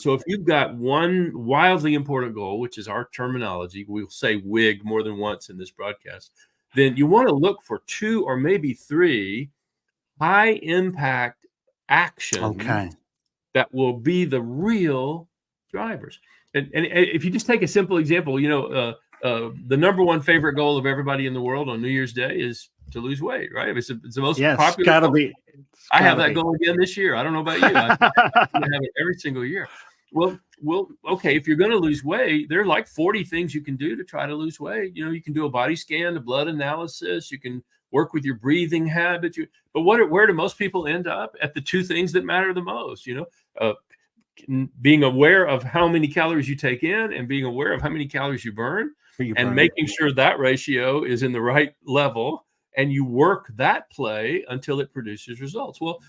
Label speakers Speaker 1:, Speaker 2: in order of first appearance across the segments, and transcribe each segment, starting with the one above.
Speaker 1: So if you've got one wildly important goal, which is our terminology, we'll say WIG more than once in this broadcast, then you want to look for 2 or maybe 3 high impact actions that will be the real drivers. And if you just take a simple example, the number one favorite goal of everybody in the world on New Year's Day is to lose weight, right? It's the most popular.
Speaker 2: Gotta
Speaker 1: goal.
Speaker 2: be.
Speaker 1: I have that goal again this year. I don't know about you. I have it every single year. Well, okay. If you're going to lose weight, there are like 40 things you can do to try to lose weight. You can do a body scan, a blood analysis. You can work with your breathing habits. But where do most people end up? At the 2 things that matter the most, being aware of how many calories you take in and being aware of how many calories you burn, and making sure that ratio is in the right level, and you work that play until it produces results. Well,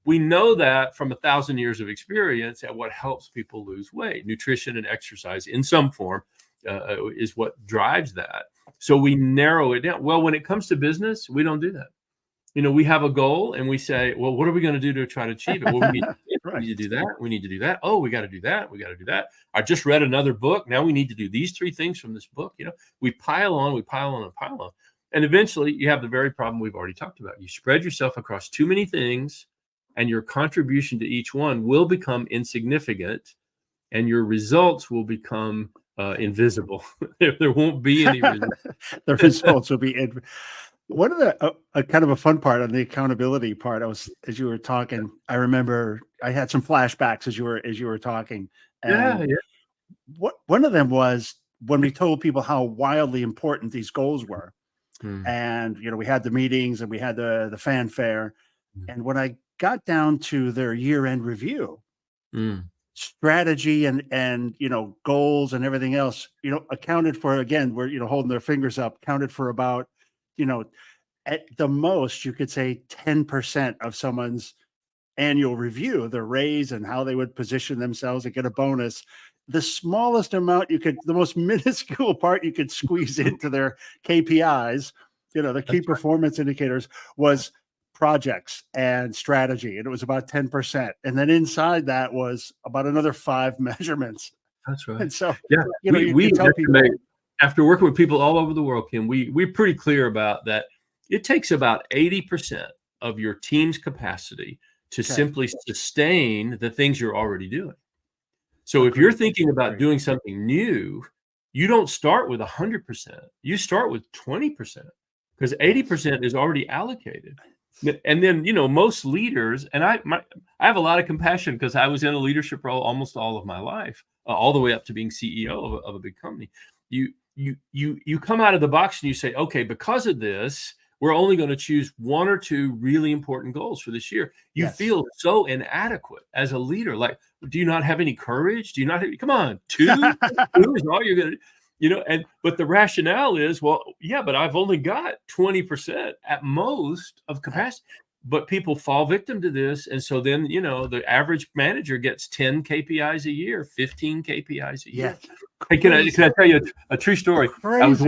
Speaker 1: we know that from 1,000 years of experience at what helps people lose weight. Nutrition and exercise in some form is what drives that. So we narrow it down. Well, when it comes to business, we don't do that. We have a goal and we say, well, what are we going to do to try to achieve it? Well, we need to do that. We need to do that. Oh, we got to do that. We got to do that. I just read another book. Now we need to do these 3 things from this book. We pile on, and pile on. And eventually you have the very problem we've already talked about. You spread yourself across too many things, and your contribution to each one will become insignificant, and your results will become invisible. There won't be any results.
Speaker 2: The results will be one of the kind of a fun part on the accountability part. As you were talking, I remember I had some flashbacks as you were talking. And one of them was when we told people how wildly important these goals were. And we had the meetings and we had the fanfare. And when I got down to their year-end review, strategy and goals and everything else, accounted for, again, we're holding their fingers up, counted for about, at the most, you could say 10% of someone's annual review, their raise and how they would position themselves and get a bonus. The smallest amount the most minuscule part you could squeeze into their KPIs, the key performance indicators, was projects and strategy. And it was about 10%. And then inside that was about another 5 measurements.
Speaker 1: That's right.
Speaker 2: And so,
Speaker 1: we tell people, after working with people all over the world, Kim, we're pretty clear about that. It takes about 80% of your team's capacity to simply sustain the things you're already doing. So if you're thinking about doing something new, you don't start with 100%. You start with 20%, because 80% is already allocated. And then, most leaders, and I have a lot of compassion because I was in a leadership role almost all of my life, all the way up to being CEO of a big company. You come out of the box and you say, okay, because of this, we're only going to choose 1 or 2 really important goals for this year. You feel so inadequate as a leader. Like, do you not have any courage? Do you not have, come on, 2 is all you're going to, but the rationale is, well, yeah, but I've only got 20% at most of capacity. But people fall victim to this. And so then, the average manager gets 10 KPIs a year, 15 KPIs a year. Hey, can I tell you a true story? I was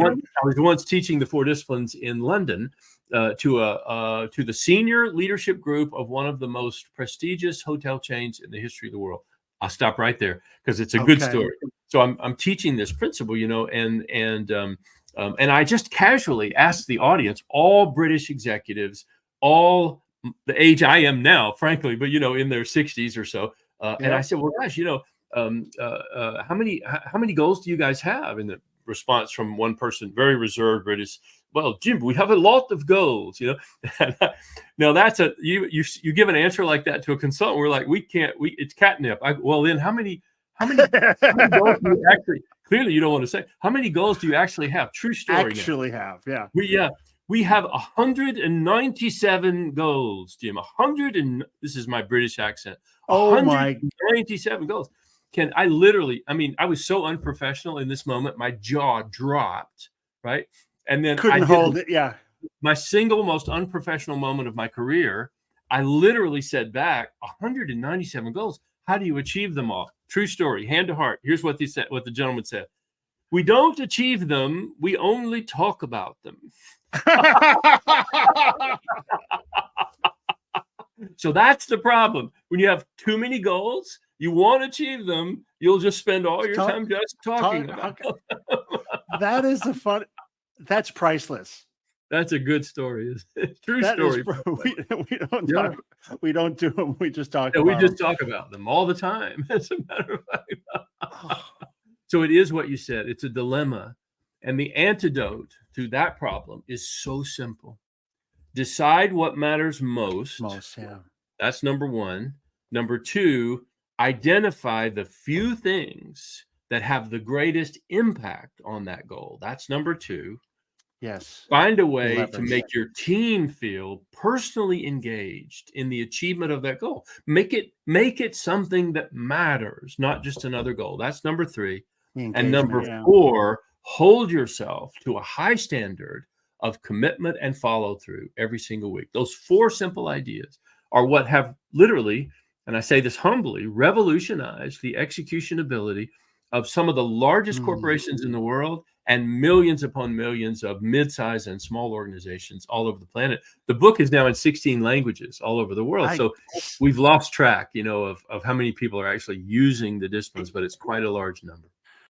Speaker 1: once teaching the 4 disciplines in London to the senior leadership group of one of the most prestigious hotel chains in the history of the world. I'll stop right there because it's a good story. So I'm teaching this principle, and I just casually asked the audience, all British executives, all the age I am now, frankly, but in their 60s or so, and I said, well, gosh, how many goals do you guys have? And the response from one person, very reserved British, well, Jim, we have a lot of goals. Now that's you give an answer like that to a consultant, we're like, it's catnip. Well, then how many goals do you actually? Clearly, you don't want to say. How many goals do you actually have? True story. We have 197 goals, Jim. This is my British accent. 197 goals. I was so unprofessional in this moment, my jaw dropped, right? And then
Speaker 2: couldn't hold it. Yeah.
Speaker 1: My single most unprofessional moment of my career, I literally said back, 197 goals. How do you achieve them all? True story, hand to heart. Here's what the gentleman said. We don't achieve them. We only talk about them. So that's the problem. When you have too many goals, you won't achieve them. You'll just spend all your
Speaker 2: Talk-
Speaker 1: time just talking about them.
Speaker 2: That is the fun. That's priceless.
Speaker 1: That's a good story. It's a true
Speaker 2: That
Speaker 1: story.
Speaker 2: We don't do them. We just talk
Speaker 1: Yeah,
Speaker 2: about
Speaker 1: we just
Speaker 2: them.
Speaker 1: talk about them all the time, as a matter of fact. So it is what you said. It's a dilemma. And the antidote to that problem is so simple. Decide what matters most.
Speaker 2: Yeah.
Speaker 1: That's number one. Number two, identify the few things that have the greatest impact on that goal. That's number two.
Speaker 2: Yes.
Speaker 1: Find a way to
Speaker 2: Leverage.
Speaker 1: make your team feel personally engaged in the achievement of that goal. Make it something that matters, not just another goal. That's number three. And number four, hold yourself to a high standard of commitment and follow through every single week. Those four simple ideas are what have literally, and I say this humbly, revolutionized the execution ability of some of the largest corporations in the world and millions upon millions of mid-sized and small organizations all over the planet. The book is now in 16 languages all over the world. So we've lost track, of how many people are actually using the disciplines, but it's quite a large number.